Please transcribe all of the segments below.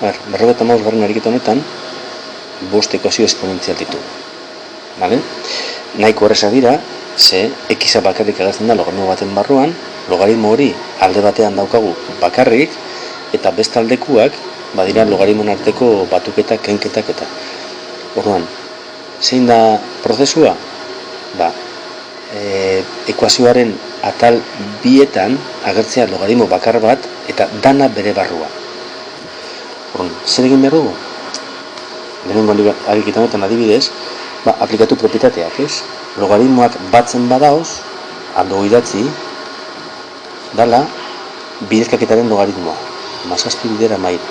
Berrogeita hamabosgarren ariketa honetan, 5 ekuazio esponentzial ditugu. Vale? Nahiko errazak dira, ze x bakarrik agertzen da logaritmo baten barruan, logaritmo hori alde batean daukagu bakarrik, eta beste aldekuak badira logaritmoen arteko batuketak, kenketak eta. Orduan, zein da prozesua? Ekuazioaren atal bietan agertzea logaritmo bakar bat eta dana bere barrua. Orduan, zer egin behar dugu? Lehenengo ariketa honetan adibidez, aplikatu propietateak, ez? Logaritmoak batzen badaoz, aldo idatzi, dala bidezkaketaren logaritmoa, 17 bidera mairu.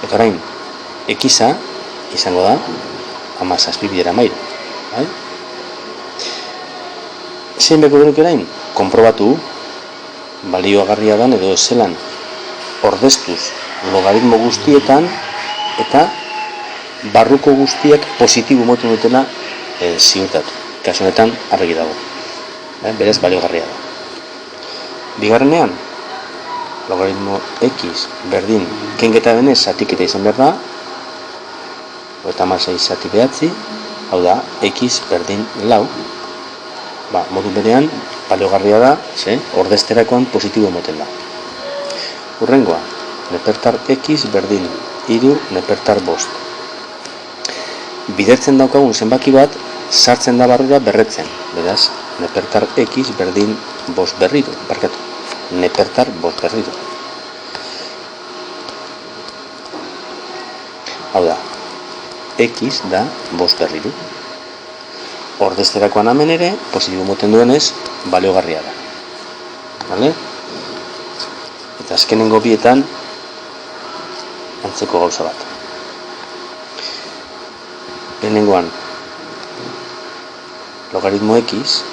Eta orain, x-a izango da 17 bidera mairu. Zein beko genuke orain? Konprobatu, balioagarria dan edo zelan ordeztuz logaritmo guztietan eta barruko guztiak positibo moten dutela ziurtatu. Kasu honetan argi dago. Berez baliogarria da. Bigarrenean, logaritmo x berdin kenketa denez zatiketa izan behar da, 36 zati behatzi, hau da, x berdin lau. Modu berean, baliogarria da, ordezterakoan positibo moten da. Hurrengoa, nepertar x berdin hiru nepertar 5. Bidertzen daukagun zenbaki bat, sartzen da barrura berretzen. Beraz, nepertar x berdin 5 berriro, barkatu. Nepertar 5 berriro. Hau da, x da 5 berriro. Ordezterakoan hemen ere, positibo moten duenez, baliogarria da. Vale? Eta azkenengo bietan, antzeko gauza bat. Lehenengoan, logaritmo x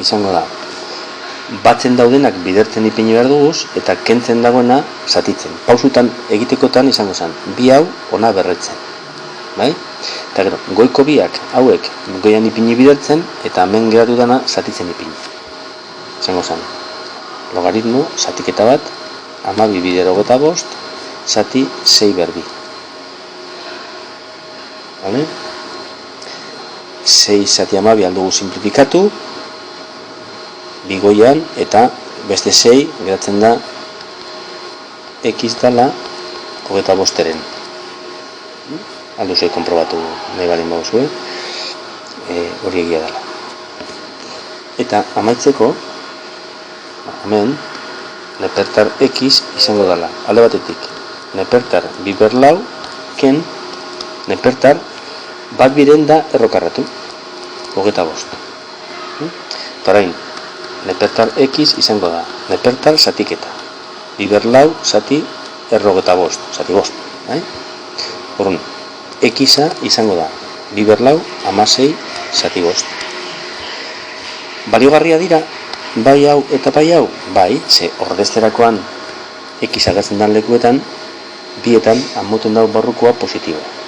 izango da batzen daudenak bidertzen ipini behar duguz eta kentzen dagoena zatitzen. Pausutan egitekotan izango zen, bi hau ona berretzen. Bai? Eta gero, goiko biak hauek goian ipini bidertzen eta hemen geratu dana zatitzen ipini. Izango zen, logaritmo zatiketa bat 12 bider 25 zati 6 berbi. Vale? 6 zati 12 aldugu simplifikatu, bigoian eta beste 6 geratzen da x dala 25eren. Alduzue konprobatu nahi balin bauzue, hori egia dela. Eta amaitzeko, hemen, nepertar x izango dela, alde batetik, nepertar biber lau, ken, nepertar bat biren da errokarratu, 25. Eta orain, nepertar x izango da, nepertar zatiketa, biber lau zati errogeta 5, zati 5. Horren, x-a izango da, biber lau 16 zati 5. Baliogarria dira, bai hau eta bai hau, bai, ze ordezterakoan x agatzen dan lekuetan, bietan amoten dau barrukoa positiboa.